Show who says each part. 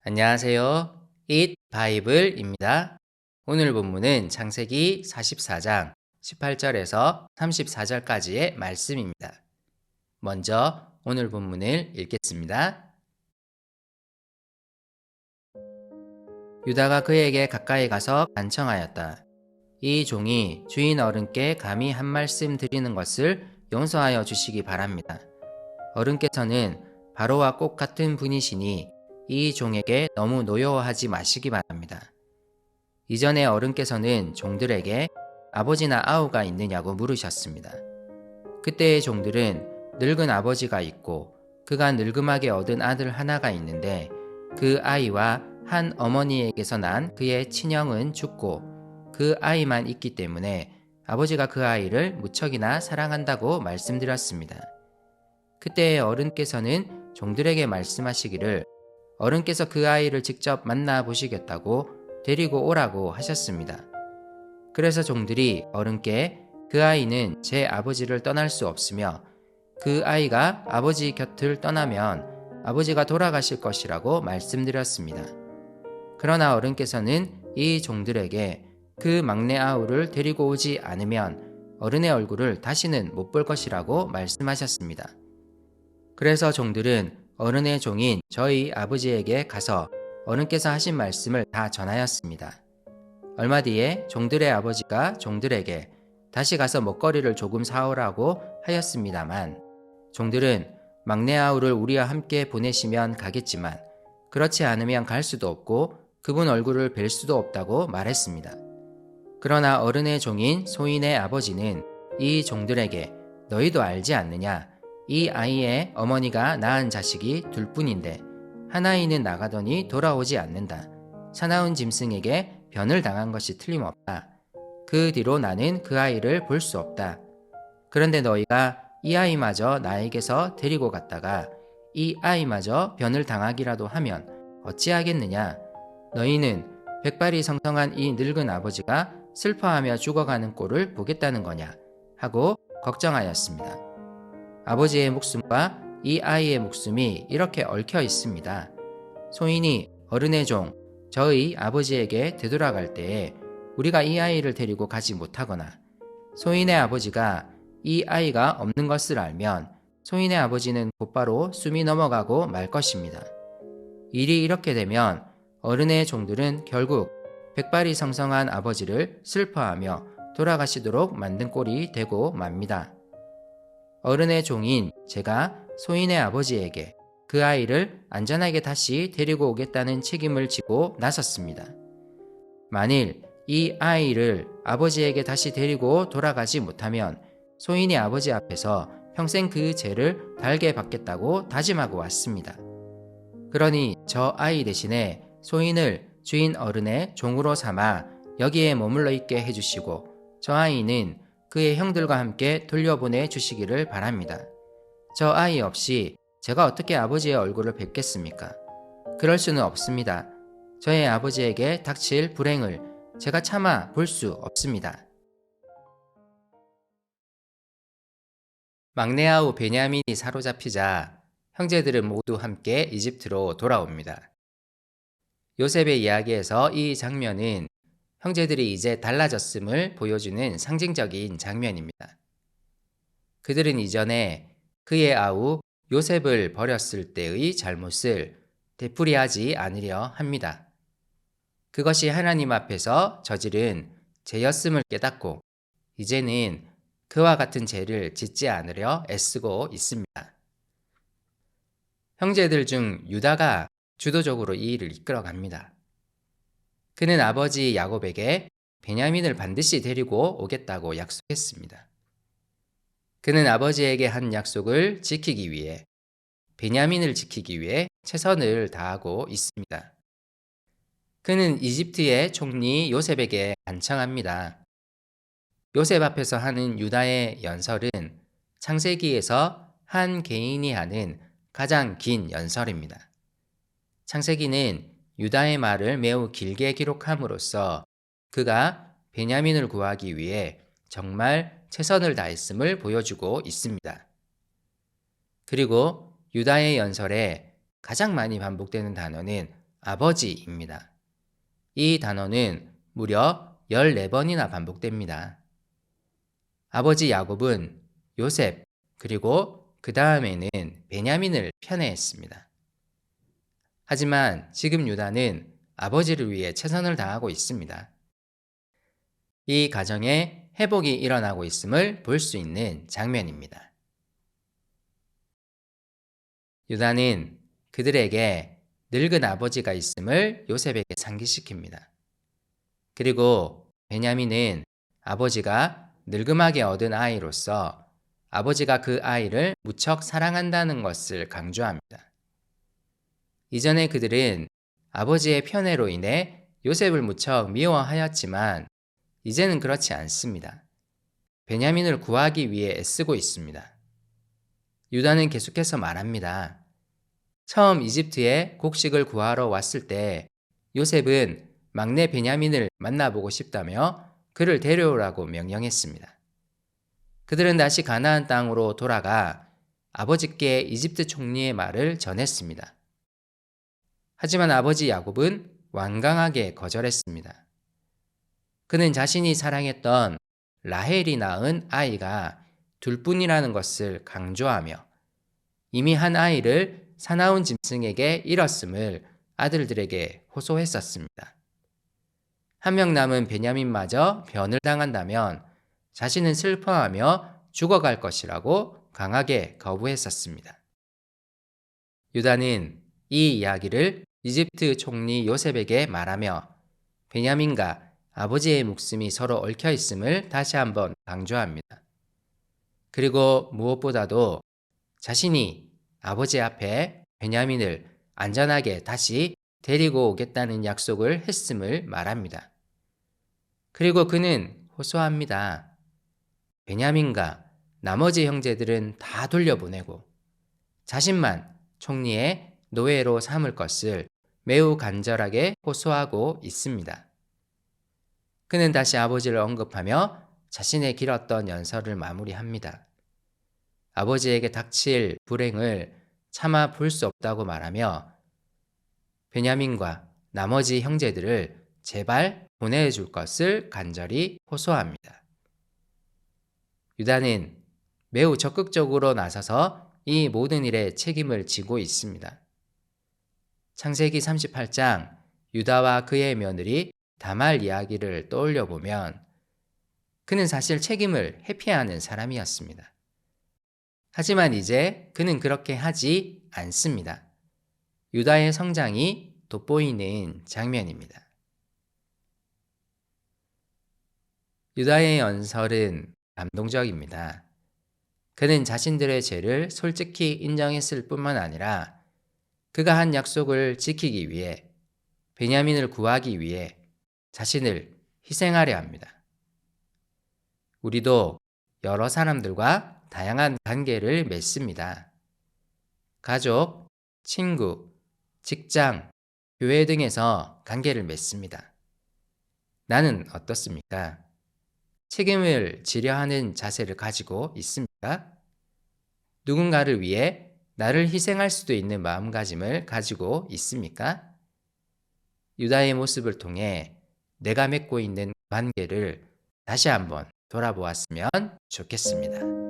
Speaker 1: 안녕하세요. Eat 바이블입니다. 오늘 본문은 창세기 44장 18절에서 34절까지의 말씀입니다. 먼저 오늘 본문을 읽겠습니다. 유다가 그에게 가까이 가서 간청하였다. 이 종이 주인 어른께 감히 한 말씀 드리는 것을 용서하여 주시기 바랍니다. 어른께서는 바로와 꼭 같은 분이시니 이 종에게 너무 노여워하지 마시기 바랍니다. 이전에 어른께서는 종들에게 아버지나 아우가 있느냐고 물으셨습니다. 그때의 종들은 늙은 아버지가 있고 그가 늙음하게 얻은 아들 하나가 있는데 그 아이와 한 어머니에게서 난 그의 친형은 죽고 그 아이만 있기 때문에 아버지가 그 아이를 무척이나 사랑한다고 말씀드렸습니다. 그때의 어른께서는 종들에게 말씀하시기를 어른께서 그 아이를 직접 만나보시겠다고 데리고 오라고 하셨습니다. 그래서 종들이 어른께 그 아이는 제 아버지를 떠날 수 없으며 그 아이가 아버지 곁을 떠나면 아버지가 돌아가실 것이라고 말씀드렸습니다. 그러나 어른께서는 이 종들에게 그 막내 아우를 데리고 오지 않으면 어른의 얼굴을 다시는 못 볼 것이라고 말씀하셨습니다. 그래서 종들은 어른의 종인 저희 아버지에게 가서 어른께서 하신 말씀을 다 전하였습니다. 얼마 뒤에 종들의 아버지가 종들에게 다시 가서 먹거리를 조금 사오라고 하였습니다만 종들은 막내 아우를 우리와 함께 보내시면 가겠지만 그렇지 않으면 갈 수도 없고 그분 얼굴을 뵐 수도 없다고 말했습니다. 그러나 어른의 종인 소인의 아버지는 이 종들에게 너희도 알지 않느냐? 이 아이의 어머니가 낳은 자식이 둘뿐인데 한 아이는 나가더니 돌아오지 않는다. 사나운 짐승에게 변을 당한 것이 틀림없다. 그 뒤로 나는 그 아이를 볼 수 없다. 그런데 너희가 이 아이마저 나에게서 데리고 갔다가 이 아이마저 변을 당하기라도 하면 어찌하겠느냐? 너희는 백발이 성성한 이 늙은 아버지가 슬퍼하며 죽어가는 꼴을 보겠다는 거냐? 하고 걱정하였습니다. 아버지의 목숨과 이 아이의 목숨이 이렇게 얽혀 있습니다. 소인이 어른의 종, 저희 아버지에게 되돌아갈 때에 우리가 이 아이를 데리고 가지 못하거나 소인의 아버지가 이 아이가 없는 것을 알면 소인의 아버지는 곧바로 숨이 넘어가고 말 것입니다. 일이 이렇게 되면 어른의 종들은 결국 백발이 성성한 아버지를 슬퍼하며 돌아가시도록 만든 꼴이 되고 맙니다. 어른의 종인 제가 소인의 아버지에게 그 아이를 안전하게 다시 데리고 오겠다는 책임을 지고 나섰습니다. 만일 이 아이를 아버지에게 다시 데리고 돌아가지 못하면 소인이 아버지 앞에서 평생 그 죄를 달게 받겠다고 다짐하고 왔습니다. 그러니 저 아이 대신에 소인을 주인 어른의 종으로 삼아 여기에 머물러 있게 해주시고 저 아이는 그의 형들과 함께 돌려보내 주시기를 바랍니다. 저 아이 없이 제가 어떻게 아버지의 얼굴을 뵙겠습니까? 그럴 수는 없습니다. 저의 아버지에게 닥칠 불행을 제가 차마 볼 수 없습니다. 막내 아우 베냐민이 사로잡히자 형제들은 모두 함께 이집트로 돌아옵니다. 요셉의 이야기에서 이 장면은 형제들이 이제 달라졌음을 보여주는 상징적인 장면입니다. 그들은 이전에 그의 아우 요셉을 버렸을 때의 잘못을 되풀이하지 않으려 합니다. 그것이 하나님 앞에서 저지른 죄였음을 깨닫고 이제는 그와 같은 죄를 짓지 않으려 애쓰고 있습니다. 형제들 중 유다가 주도적으로 이 일을 이끌어갑니다. 그는 아버지 야곱에게 베냐민을 반드시 데리고 오겠다고 약속했습니다. 그는 아버지에게 한 약속을 지키기 위해 베냐민을 지키기 위해 최선을 다하고 있습니다. 그는 이집트의 총리 요셉에게 간청합니다. 요셉 앞에서 하는 유다의 연설은 창세기에서 한 개인이 하는 가장 긴 연설입니다. 창세기는 유다의 말을 매우 길게 기록함으로써 그가 베냐민을 구하기 위해 정말 최선을 다했음을 보여주고 있습니다. 그리고 유다의 연설에 가장 많이 반복되는 단어는 아버지입니다. 이 단어는 무려 14번이나 반복됩니다. 아버지 야곱은 요셉 그리고 그 다음에는 베냐민을 편애했습니다. 하지만 지금 유다는 아버지를 위해 최선을 다하고 있습니다. 이 가정에 회복이 일어나고 있음을 볼 수 있는 장면입니다. 유다는 그들에게 늙은 아버지가 있음을 요셉에게 상기시킵니다. 그리고 베냐민은 아버지가 늙음하게 얻은 아이로서 아버지가 그 아이를 무척 사랑한다는 것을 강조합니다. 이전에 그들은 아버지의 편애로 인해 요셉을 무척 미워하였지만 이제는 그렇지 않습니다. 베냐민을 구하기 위해 애쓰고 있습니다. 유다는 계속해서 말합니다. 처음 이집트에 곡식을 구하러 왔을 때 요셉은 막내 베냐민을 만나보고 싶다며 그를 데려오라고 명령했습니다. 그들은 다시 가나안 땅으로 돌아가 아버지께 이집트 총리의 말을 전했습니다. 하지만 아버지 야곱은 완강하게 거절했습니다. 그는 자신이 사랑했던 라헬이 낳은 아이가 둘뿐이라는 것을 강조하며 이미 한 아이를 사나운 짐승에게 잃었음을 아들들에게 호소했었습니다. 한 명 남은 베냐민마저 변을 당한다면 자신은 슬퍼하며 죽어갈 것이라고 강하게 거부했었습니다. 유다는 이 이야기를 이집트 총리 요셉에게 말하며 베냐민과 아버지의 목숨이 서로 얽혀 있음을 다시 한번 강조합니다. 그리고 무엇보다도 자신이 아버지 앞에 베냐민을 안전하게 다시 데리고 오겠다는 약속을 했음을 말합니다. 그리고 그는 호소합니다. 베냐민과 나머지 형제들은 다 돌려보내고 자신만 총리의 노예로 삼을 것을 매우 간절하게 호소하고 있습니다. 그는 다시 아버지를 언급하며 자신의 길었던 연설을 마무리합니다. 아버지에게 닥칠 불행을 참아 볼 수 없다고 말하며 베냐민과 나머지 형제들을 제발 보내줄 것을 간절히 호소합니다. 유다는 매우 적극적으로 나서서 이 모든 일에 책임을 지고 있습니다. 창세기 38장 유다와 그의 며느리 다말 이야기를 떠올려 보면 그는 사실 책임을 회피하는 사람이었습니다. 하지만 이제 그는 그렇게 하지 않습니다. 유다의 성장이 돋보이는 장면입니다. 유다의 연설은 감동적입니다. 그는 자신들의 죄를 솔직히 인정했을 뿐만 아니라 그가 한 약속을 지키기 위해 베냐민을 구하기 위해 자신을 희생하려 합니다. 우리도 여러 사람들과 다양한 관계를 맺습니다. 가족, 친구, 직장, 교회 등에서 관계를 맺습니다. 나는 어떻습니까? 책임을 지려 하는 자세를 가지고 있습니까? 누군가를 위해 나를 희생할 수도 있는 마음가짐을 가지고 있습니까? 유다의 모습을 통해 내가 맺고 있는 관계를 다시 한번 돌아보았으면 좋겠습니다.